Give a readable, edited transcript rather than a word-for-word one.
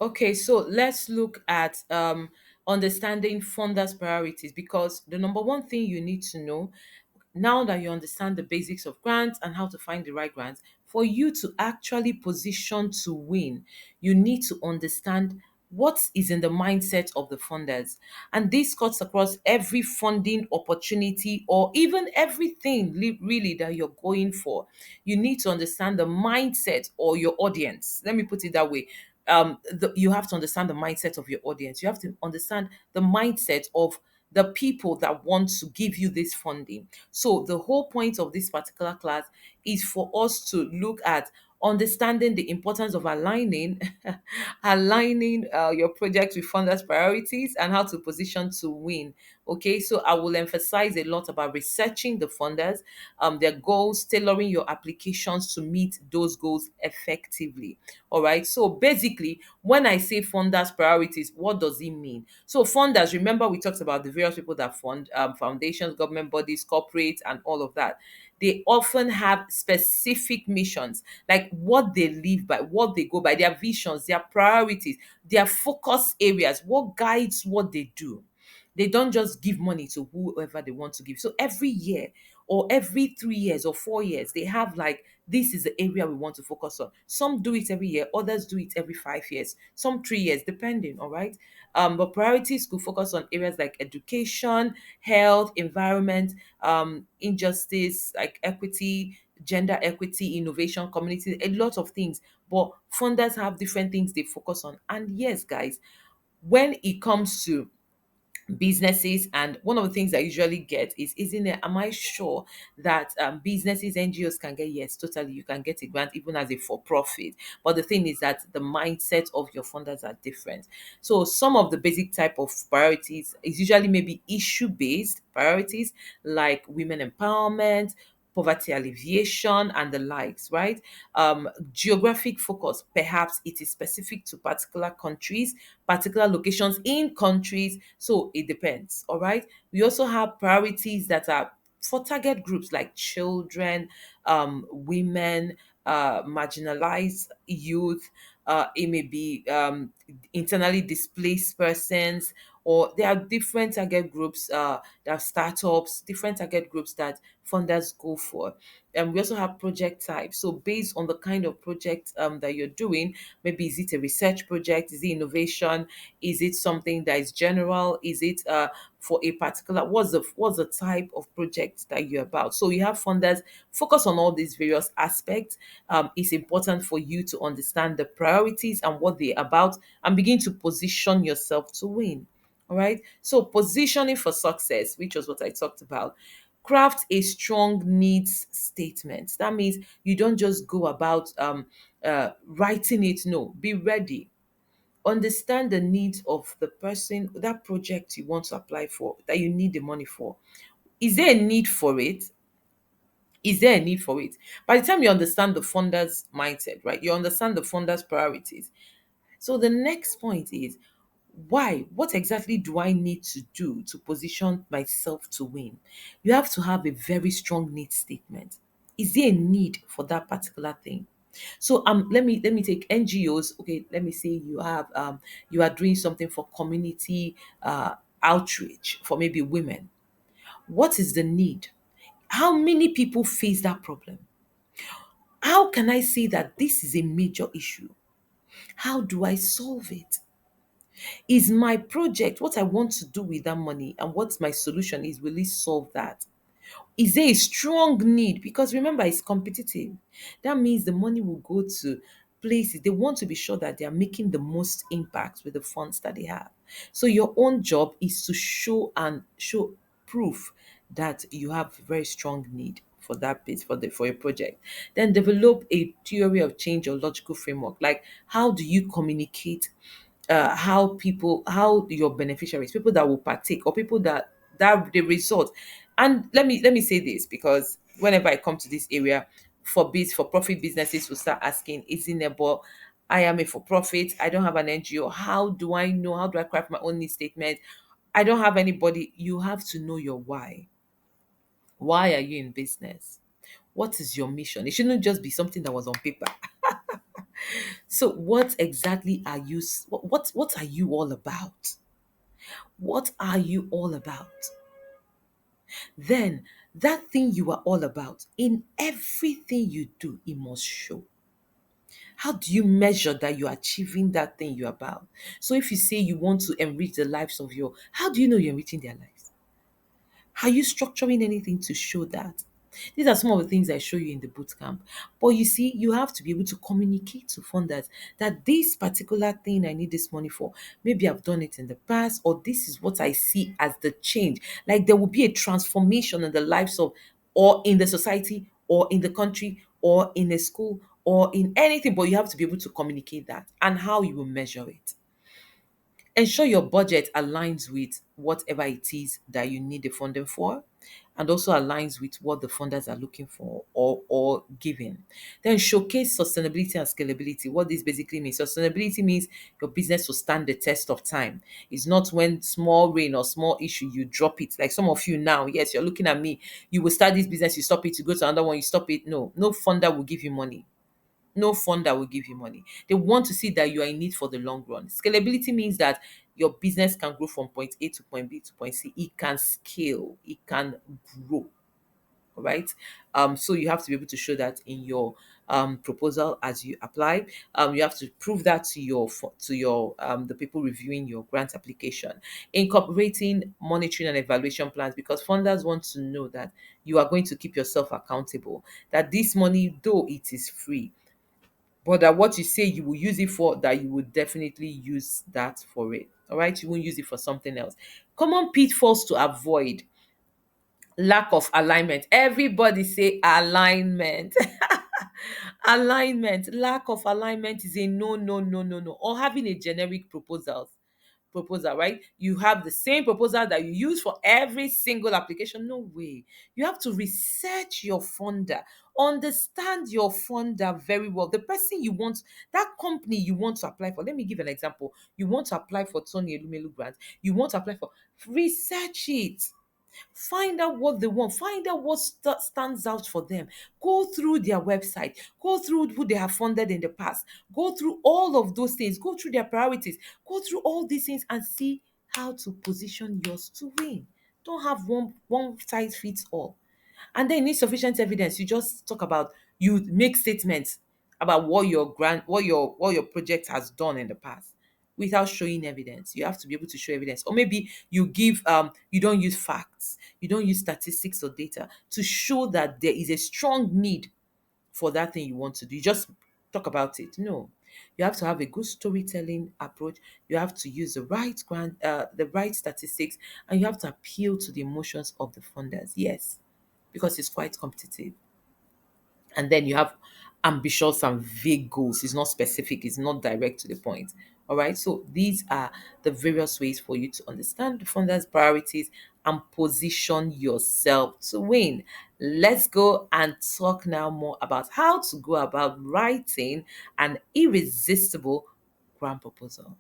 Okay, so let's look at understanding funders' priorities, because the number one thing you need to know, now that you understand the basics of grants and how to find the right grants, for you to actually position to win, you need to understand what is in the mindset of the funders. And this cuts across every funding opportunity or even everything really that you're going for. You need to understand the mindset or your audience. Let me put it that way. You have to understand the mindset of your audience. You have to understand the mindset of the people that want to give you this funding. So the whole point of this particular class is for us to look at understanding the importance of aligning aligning your project with funders priorities and how to position to win. Okay, so I will emphasize a lot about researching the funders, their goals, tailoring your applications to meet those goals effectively. All right, so basically, when I say funders priorities, what does it mean? So funders, remember we talked about the various people that fund, foundations, government bodies, corporates, and all of that. They often have specific missions, like what they live by, what they go by, their visions, their priorities, their focus areas, what guides what they do. They don't just give money to whoever they want to give. So every year or every 3 years or 4 years, they have like, this is the area we want to focus on. Some do it every year, others do it every 5 years, some 3 years, depending. All right. But priorities could focus on areas like education, health, environment, injustice, like equity, gender equity, innovation, community, a lot of things. But funders have different things they focus on. And yes, guys, when it comes to businesses, and one of the things I usually get is, isn't it, am I sure that businesses, NGOs can get? Yes, totally, you can get a grant even as a for profit. But the thing is that the mindset of your funders are different. So some of the basic type of priorities is usually maybe issue based priorities, like women empowerment, poverty alleviation, and the likes, right? Geographic focus, perhaps it is specific to particular countries, particular locations in countries. So it depends. All right. We also have priorities that are for target groups like children, women, marginalized youth. It may be internally displaced persons, or there are different target groups. There are startups, different target groups that funders go for. And we also have project types. So based on the kind of project that you're doing, maybe is it a research project? Is it innovation? Is it something that is general? Is it for a particular, what's the type of project that you're about? So you have funders focus on all these various aspects. It's important for you to understand the priorities and what they're about, and begin to position yourself to win. All right. So positioning for success, which was what I talked about. Craft a strong needs statement. That means you don't just go about writing it. No, be ready. Understand the needs of the person, that project you want to apply for, that you need the money for. Is there a need for it? Is there a need for it? By the time you understand the funder's mindset, right? You understand the funder's priorities. So the next point is, why? What exactly do I need to do to position myself to win? You have to have a very strong need statement. Is there a need for that particular thing? So let me take NGOs. Okay, let me say you are doing something for community outreach for maybe women. What is the need? How many people face that problem? How can I say that this is a major issue? How do I solve it? Is my project, what I want to do with that money and what my solution is, will it solve that? Is there a strong need? Because remember, it's competitive. That means the money will go to places. They want to be sure that they are making the most impact with the funds that they have. So your own job is to show proof that you have very strong need for that bit, for your project. Then develop a theory of change or logical framework. Like, how do you communicate how your beneficiaries, people that will partake, or people that the result. And let me say this, because whenever I come to this area, for profit businesses will start asking, isn't it, but I am a for profit, I don't have an NGO, how do I know, how do I craft my own need statement? I don't have anybody. You have to know your why. Why are you in business? What is your mission? It shouldn't just be something that was on paper. So what exactly are you what are you all about? What are you all about? Then that thing you are all about, in everything you do, it must show. How do you measure that you're achieving that thing you're about? So if you say you want to enrich the lives of your, how do you know you're enriching their lives? Are you structuring anything to show that? These are some of the things I show you in the boot camp. But you see, you have to be able to communicate to funders that this particular thing I need this money for, maybe I've done it in the past, or this is what I see as the change. Like there will be a transformation in the lives of, or in the society, or in the country, or in a school, or in anything. But you have to be able to communicate that and how you will measure it. Ensure your budget aligns with whatever it is that you need the funding for, and also aligns with what the funders are looking for or giving. Then showcase sustainability and scalability. What this basically means, sustainability means your business will stand the test of time. It's not when small rain or small issue you drop it. Like some of you now, yes, you're looking at me, you will start this business, you stop it, you go to another one, you stop it. No, no funder will give you money. No funder will give you money. They want to see that you are in it for the long run. Scalability means that your business can grow from point A to point B to point C. It can scale, it can grow. All right. So you have to be able to show that in your proposal as you apply. You have to prove that to your the people reviewing your grant application. Incorporating monitoring and evaluation plans, because funders want to know that you are going to keep yourself accountable. That this money, though it is free, but that what you say you will use it for, that you would definitely use that for it. All right, you won't use it for something else. Common pitfalls to avoid: lack of alignment. Everybody say alignment. Alignment. Lack of alignment is a no, no, no, no, no. Or having a generic proposal, right? You have the same proposal that you use for every single application. No way. You have to research your funder, understand your funder very well. The person you want, that company you want to apply for. Let me give an example. You want to apply for Tony Elumelu grant. You want to apply for, research it. Find out what they want. Find out what stands out for them. Go through their website. Go through who they have funded in the past. Go through all of those things. Go through their priorities. Go through all these things and see how to position yours to win. Don't have one size fits all. And then you need sufficient evidence. You just talk about, you make statements about what your project has done in the past without showing evidence. You have to be able to show evidence. Or maybe you don't use facts, you don't use statistics or data to show that there is a strong need for that thing you want to do. You just talk about it. No. You have to have a good storytelling approach. You have to use the right statistics, and you have to appeal to the emotions of the funders. Yes, because it's quite competitive. And then you have ambitious and vague goals. It's not specific, it's not direct to the point. All right. So these are the various ways for you to understand the funder's priorities and position yourself to win. Let's go and talk now more about how to go about writing an irresistible grant proposal.